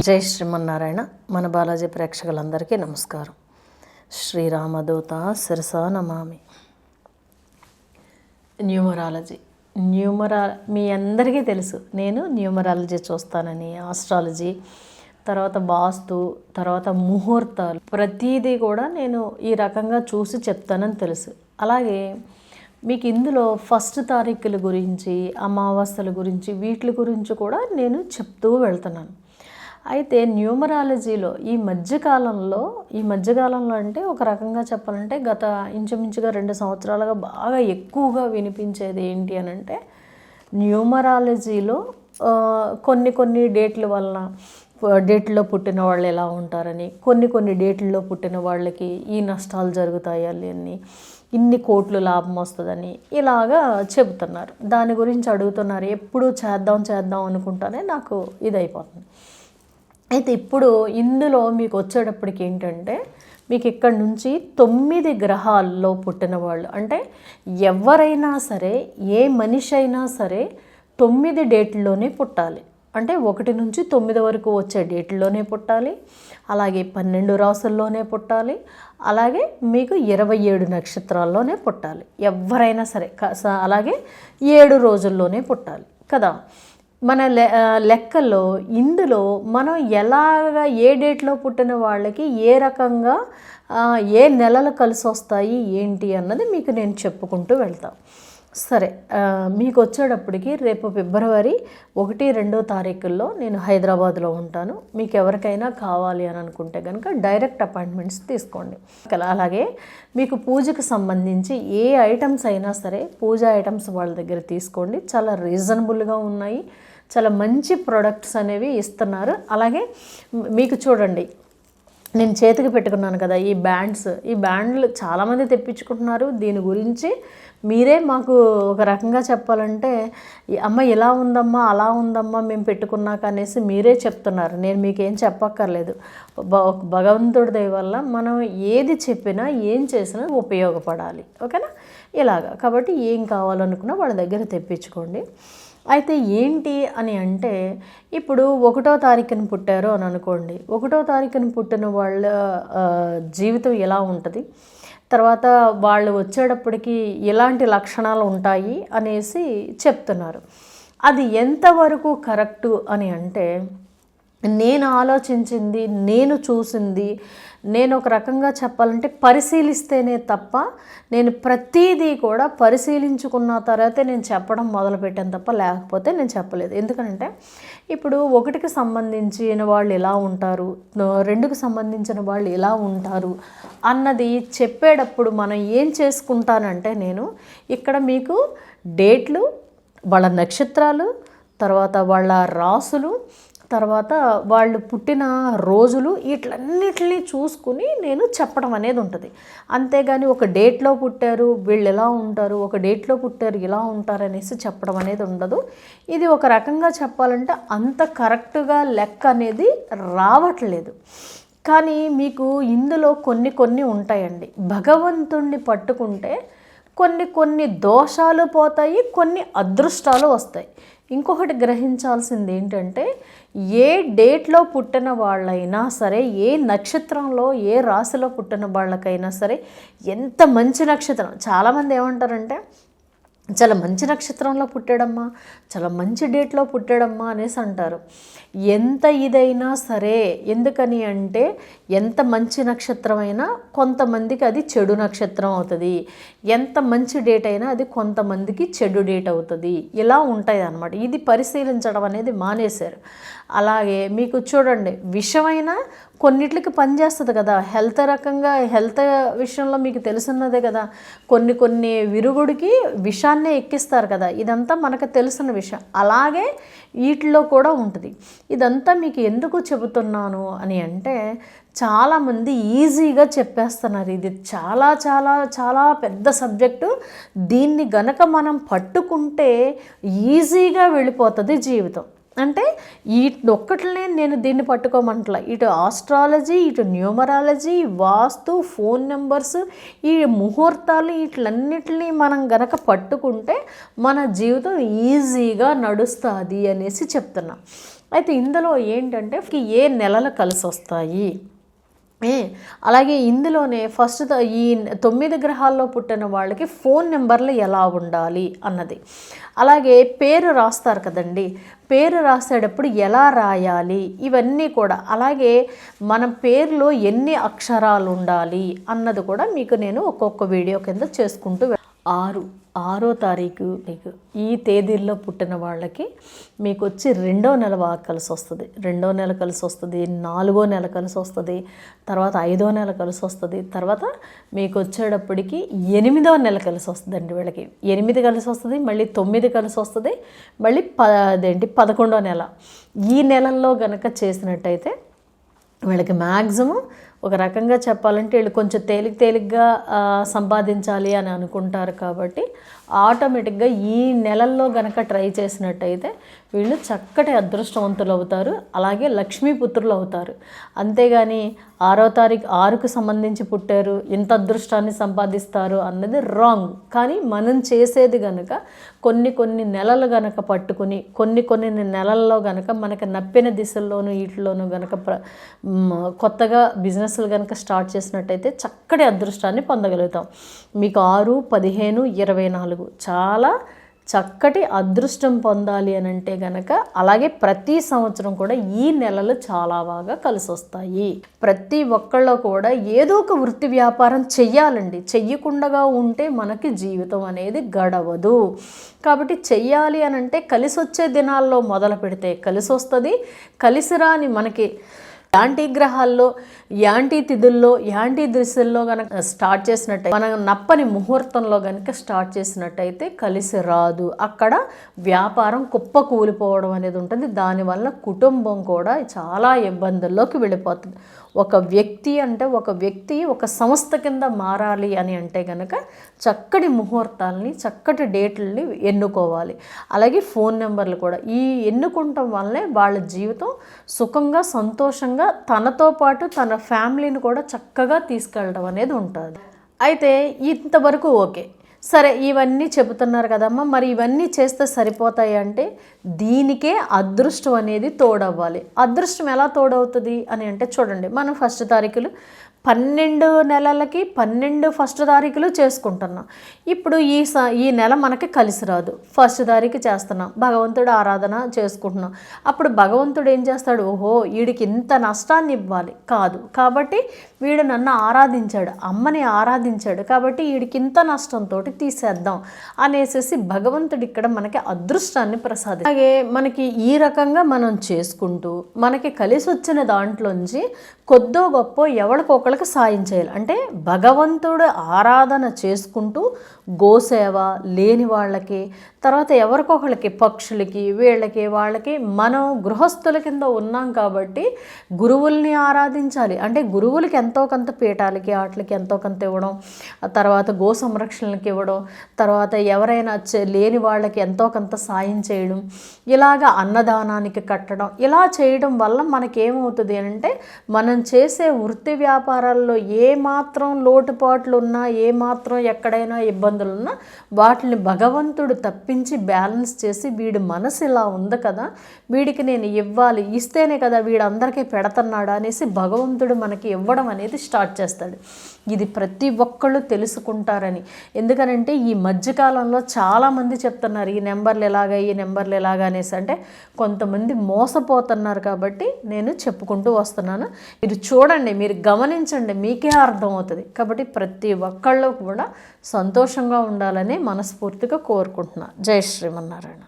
జై శ్రీమన్నారాయణ. మన బాలాజీ ప్రేక్షకులందరికీ నమస్కారం. శ్రీరామదూత శిరసా నమామి. న్యూమరాలజీ మీ అందరికీ తెలుసు, నేను న్యూమరాలజీ చూస్తానని. ఆస్ట్రాలజీ, తర్వాత వాస్తు, తర్వాత ముహూర్తాలు, ప్రతిదీ కూడా నేను ఈ రకంగా చూసి చెప్తానని తెలుసు. అలాగే మీకు ఇందులో ఫస్ట్ తారీఖుల గురించి, అమావాస్యల గురించి, వీటి గురించి కూడా నేను చెప్తూ వెళ్తున్నాను. అయితే న్యూమరాలజీలో ఈ మధ్యకాలంలో అంటే ఒక రకంగా చెప్పాలంటే గత ఇంచుమించుగా 2 సంవత్సరాలుగా బాగా ఎక్కువగా వినిపించేది ఏంటి అని అంటే, న్యూమరాలజీలో కొన్ని డేట్ల వలన, డేట్లో పుట్టిన వాళ్ళు ఎలా ఉంటారని, కొన్ని డేట్లలో పుట్టిన వాళ్ళకి ఈ నష్టాలు జరుగుతాయి అని, ఇన్ని కోట్లు లాభం వస్తుందని ఇలాగా చెబుతున్నారు. దాని గురించి అడుగుతున్నారు. ఎప్పుడు చేద్దాం అనుకుంటానే నాకు ఇది అయిపోతుంది. అయితే ఇప్పుడు ఇందులో మీకు వచ్చేటప్పటికి ఏంటంటే, మీకు ఇక్కడ నుంచి 9 గ్రహాల్లో పుట్టిన వాళ్ళు, అంటే ఎవరైనా సరే, ఏ మనిషి అయినా సరే 9 డేట్లలోనే పుట్టాలి. అంటే 1 నుంచి 9 వరకు వచ్చే డేట్లలోనే పుట్టాలి. అలాగే 12 రాసుల్లోనే పుట్టాలి. అలాగే మీకు 27 నక్షత్రాల్లోనే పుట్టాలి ఎవరైనా సరే. అలాగే 7 రోజుల్లోనే పుట్టాలి కదా. మన లెక్కల్లో ఇందులో మనం ఎలాగ ఏ డేట్లో పుట్టిన వాళ్ళకి ఏ రకంగా ఏ నెలలు కలిసి వస్తాయి ఏంటి అన్నది మీకు నేను చెప్పుకుంటూ వెళ్తాను. సరే, మీకు వచ్చేటప్పటికి రేపు ఫిబ్రవరి 1, 2 తారీఖుల్లో నేను హైదరాబాద్లో ఉంటాను. మీకు ఎవరికైనా కావాలి అని అనుకుంటే కనుక డైరెక్ట్ అపాయింట్మెంట్స్ తీసుకోండి. అలాగే మీకు పూజకు సంబంధించి ఏ ఐటమ్స్ అయినా సరే, పూజా ఐటమ్స్ వాళ్ళ దగ్గర తీసుకోండి. చాలా రీజనబుల్గా ఉన్నాయి, చాలా మంచి ప్రోడక్ట్స్ అనేవి ఇస్తున్నారు. అలాగే మీకు చూడండి, నేను చేతికి పెట్టుకున్నాను కదా ఈ బ్యాండ్లు చాలామంది తెప్పించుకుంటున్నారు. దీని గురించి మీరే మాకు ఒక రకంగా చెప్పాలంటే, అమ్మ ఇలా ఉందమ్మా, అలా ఉందమ్మా మేము పెట్టుకున్నాక అనేసి మీరే చెప్తున్నారు. నేను మీకేం చెప్పక్కర్లేదు. భగవంతుడి దయ వల్ల మనం ఏది చెప్పినా ఏం చేసినా ఉపయోగపడాలి, ఓకేనా. ఇలాగా కాబట్టి ఏం కావాలనుకున్నా వాళ్ళ దగ్గర తెప్పించుకోండి. అయితే ఏంటి అని అంటే, ఇప్పుడు 1వ తారీఖున పుట్టారు అని అనుకోండి. 1వ తారీఖున పుట్టిన వాళ్ళ జీవితం ఎలా ఉంటుంది, తర్వాత వాళ్ళు వచ్చేటప్పటికి ఎలాంటి లక్షణాలు ఉంటాయి అనేసి చెప్తున్నారు. అది ఎంతవరకు కరెక్టు అని అంటే, నేను ఆలోచించింది, నేను చూసింది, నేను ఒక రకంగా చెప్పాలంటే పరిశీలిస్తేనే తప్ప, నేను ప్రతిదీ కూడా పరిశీలించుకున్న తర్వాతే నేను చెప్పడం మొదలుపెట్టాను తప్ప, లేకపోతే నేను చెప్పలేదు. ఎందుకంటే ఇప్పుడు 1కి సంబంధించిన వాళ్ళు ఎలా ఉంటారు, 2కి సంబంధించిన వాళ్ళు ఎలా ఉంటారు అన్నది చెప్పేటప్పుడు మనం ఏం చేసుకుంటానంటే, నేను ఇక్కడ మీకు డేట్లు, వాళ్ళ నక్షత్రాలు, తర్వాత వాళ్ళ రాసులు, తర్వాత వాళ్ళు పుట్టిన రోజులు, వీటన్నిటిని చూసుకుని నేను చెప్పడం అనేది ఉంటుంది. అంతేగాని ఒక డేట్లో పుట్టారు వీళ్ళు ఎలా ఉంటారు, ఒక డేట్లో పుట్టారు ఇలా ఉంటారు అనేసి చెప్పడం అనేది ఉండదు. ఇది ఒక రకంగా చెప్పాలంటే అంత కరెక్ట్గా లెక్క అనేది రావట్లేదు. కానీ మీకు ఇందులో కొన్ని ఉంటాయండి. భగవంతుణ్ణి పట్టుకుంటే కొన్ని దోషాలు పోతాయి, కొన్ని అదృష్టాలు వస్తాయి. ఇంకొకటి గ్రహించాల్సింది ఏంటంటే, ఏ డేట్లో పుట్టిన వాళ్ళైనా సరే, ఏ నక్షత్రంలో ఏ రాశిలో పుట్టిన వాళ్ళకైనా సరే, ఎంత మంచి నక్షత్రం, చాలామంది ఏమంటారంటే చాలా మంచి నక్షత్రంలో పుట్టాడమ్మా, చాలా మంచి డేట్లో పుట్టాడమ్మా అనేసి అంటారు. ఎంత ఇదైనా సరే, ఎందుకని అంటే ఎంత మంచి నక్షత్రం అయినా కొంతమందికి అది చెడు నక్షత్రం అవుతుంది, ఎంత మంచి డేట్ అయినా అది కొంతమందికి చెడు డేట్ అవుతుంది. ఇలా ఉంటాయి అన్నమాట. ఇది పరిశీలించడం అనేది మానేశారు. అలాగే మీకు చూడండి, విషమైనా కొన్నిట్లకి పనిచేస్తుంది కదా. హెల్త్ విషయంలో మీకు తెలుసున్నదే కదా. కొన్ని విరుగుడికి విషాన్నే ఎక్కిస్తారు కదా. ఇదంతా మనకు తెలిసిన విషయం. అలాగే వీటిలో కూడా ఉంటుంది. ఇదంతా మీకు ఎందుకు చెబుతున్నాను అని అంటే, చాలామంది ఈజీగా చెప్పేస్తున్నారు. ఇది చాలా చాలా చాలా పెద్ద సబ్జెక్టు. దీన్ని గనక మనం పట్టుకుంటే ఈజీగా వెళ్ళిపోతుంది జీవితం. అంటే ఒక్కట్లనే నేను దీన్ని పట్టుకోమంటలా. ఇటు ఆస్ట్రాలజీ, ఇటు న్యూమరాలజీ, వాస్తు, ఫోన్ నెంబర్స్, ఈ ముహూర్తాలు, వీటిలన్నిటినీ మనం గనక పట్టుకుంటే మన జీవితం ఈజీగా నడుస్తుంది అనేసి చెప్తున్నా. అయితే ఇందులో ఏంటంటే ఏ నెలలు కలిసి వస్తాయి, అలాగే ఇందులోనే ఫస్ట్ ఈ 9 గ్రహాల్లో పుట్టిన వాళ్ళకి ఫోన్ నెంబర్లు ఎలా ఉండాలి అన్నది, అలాగే పేరు రాస్తారు కదండి, పేరు రాసేటప్పుడు ఎలా రాయాలి ఇవన్నీ కూడా, అలాగే మన పేరులో ఎన్ని అక్షరాలు ఉండాలి అన్నది కూడా మీకు నేను ఒక్కొక్క వీడియో కింద చేసుకుంటూ 6వ తారీఖు మీకు ఈ తేదీల్లో పుట్టిన వాళ్ళకి మీకు వచ్చి 2వ నెల బాగా కలిసి వస్తుంది, 2వ నెల కలిసి వస్తుంది, 4వ నెల కలిసి వస్తుంది, తర్వాత 5వ నెల కలిసి వస్తుంది, తర్వాత మీకు వచ్చేటప్పటికి 8వ నెల కలిసి వస్తుందండి. వీళ్ళకి 8 కలిసి వస్తుంది, మళ్ళీ 9 కలిసి వస్తుంది, మళ్ళీ 11వ నెల. ఈ నెలల్లో గనక చేసినట్టయితే వీళ్ళకి మ్యాక్సిమం ఒక రకంగా చెప్పాలంటే వీళ్ళు కొంచెం తేలిగ్గా సంపాదించాలి అని అనుకుంటారు కాబట్టి ఆటోమేటిక్గా ఈ నెలల్లో గనక ట్రై చేసినట్టయితే వీళ్ళు చక్కటి అదృష్టవంతులు అవుతారు, అలాగే లక్ష్మీపుత్రులు అవుతారు. అంతేగాని 6వ తారీఖు 6కు సంబంధించి పుట్టారు ఇంత అదృష్టాన్ని సంపాదిస్తారు అన్నది రాంగ్. కానీ మనం చేసేది గనక కొన్ని నెలలు గనక పట్టుకుని కొన్ని నెలల్లో గనక మనకి నప్పిన దిశల్లోనూ వీటిలోనూ గనక కొత్తగా బిజినెస్లు కనుక స్టార్ట్ చేసినట్టయితే చక్కటి అదృష్టాన్ని పొందగలుగుతాం. మీకు 6, 15, 24 చాలా చక్కటి అదృష్టం పొందాలి అని అంటే గనక, అలాగే ప్రతి సంవత్సరం కూడా ఈ నెలలు చాలా బాగా కలిసి వస్తాయి. ప్రతి ఒక్కళ్ళు కూడా ఏదో ఒక వృత్తి వ్యాపారం చెయ్యాలండి. చెయ్యకుండా ఉంటే మనకి జీవితం అనేది గడవదు. కాబట్టి చెయ్యాలి అని అంటే కలిసి వచ్చే దినాల్లో మొదలు పెడితే కలిసి వస్తుంది. కలిసి రాని మనకి యాంటీ గ్రహాల్లో, యాంటీ తిథుల్లో, యాంటీ దిశల్లో కనుక స్టార్ట్ చేసినట్టయితే, మనం నప్పని ముహూర్తంలో కనుక స్టార్ట్ చేసినట్టయితే కలిసి రాదు. అక్కడ వ్యాపారం కుప్పకూలిపోవడం అనేది ఉంటుంది. దానివల్ల కుటుంబం కూడా చాలా ఇబ్బందుల్లోకి వెళ్ళిపోతుంది. ఒక వ్యక్తి ఒక సంస్థ కింద మారాలి అని అంటే కనుక చక్కటి ముహూర్తాలని, చక్కటి డేట్లని ఎన్నుకోవాలి. అలాగే ఫోన్ నెంబర్లు కూడా ఈ ఎన్నుకుంటాం వల్లనే వాళ్ళ జీవితం సుఖంగా, సంతోషంగా, తనతో పాటు తన ఫ్యామిలీని కూడా చక్కగా తీసుకెళ్ళడం అనేది ఉంటుంది. అయితే ఇంతవరకు ఓకే, సరే ఇవన్నీ చెబుతున్నారు కదమ్మా, మరి ఇవన్నీ చేస్తే సరిపోతాయి అంటే దీనికే అదృష్టం అనేది తోడవ్వాలి. అదృష్టం ఎలా తోడవుతుంది అని అంటే చూడండి, మనం ఫస్ట్ తారీఖులు 12 నెలలకి 12 ఫస్ట్ తారీఖులు చేసుకుంటున్నాం. ఇప్పుడు ఈ నెల మనకి కలిసి రాదు, ఫస్ట్ తారీఖు చేస్తున్నాం, భగవంతుడు ఆరాధన చేసుకుంటున్నాం. అప్పుడు భగవంతుడు ఏం చేస్తాడు, ఓహో వీడికి ఇంత నష్టాన్ని ఇవ్వాలి కాదు, కాబట్టి వీడు నన్ను ఆరాధించాడు, అమ్మని ఆరాధించాడు, కాబట్టి వీడికి ఇంత నష్టంతో తీసేద్దాం అనేసి భగవంతుడు ఇక్కడ మనకి అదృష్టాన్ని ప్రసాదిస్తాడు. అలాగే మనకి ఈ రకంగా మనం చేసుకుంటూ మనకి కలిసి వచ్చిన దాంట్లోంచి కొద్దో గొప్ప ఎవరికొకరికి సాయం చేయాలి. అంటే భగవంతుడు ఆరాధన చేసుకుంటూ గోసేవ లేని వాళ్ళకి, తర్వాత ఎవరికొకళ్ళకి, పక్షులకి, వాళ్ళకి మనం గృహస్థుల కింద ఉన్నాం కాబట్టి గురువుల్ని ఆరాధించాలి. అంటే గురువులకి ఎంతో కొంత పీఠాలకి వాటికి ఎంతో కొంత ఇవ్వడం, తర్వాత గో సంరక్షణలకి ఇవ్వడం, తర్వాత ఎవరైనా లేని వాళ్ళకి ఎంతో కొంత సాయం చేయడం, ఇలాగ అన్నదానానికి కట్టడం, ఇలా చేయడం వల్ల మనకేమవుతుంది అంటే మనం చేసే వృత్తి వ్యాపారాల్లో ఏమాత్రం లోటుపాట్లు ఉన్నా, ఏమాత్రం ఎక్కడైనా ఇబ్బందులు ఉన్నా వాటిని భగవంతుడు తప్పించి బ్యాలెన్స్ చేసి, వీడి మనసు ఇలా ఉంది కదా, వీడికి నేను ఇవ్వాలి, ఇస్తేనే కదా వీడందరికీ పెడుతున్నాడు అనేసి భగవంతుడు మనకి ఇవ్వడం అనేది స్టార్ట్ చేస్తాడు. ఇది ప్రతి ఒక్కళ్ళు తెలుసుకుంటారని. ఎందుకనంటే ఈ మధ్యకాలంలో చాలామంది చెప్తున్నారు ఈ నెంబర్లు ఎలాగా అనేసి. అంటే కొంతమంది మోసపోతున్నారు కాబట్టి నేను చెప్పుకుంటూ వస్తున్నాను. మీరు చూడండి, మీరు గమనించండి, మీకే అర్థమవుతుంది. కాబట్టి ప్రతి ఒక్కళ్ళు కూడా సంతోషంగా ఉండాలని మనస్ఫూర్తిగా కోరుకుంటున్నా. జై శ్రీమన్నారాయణ.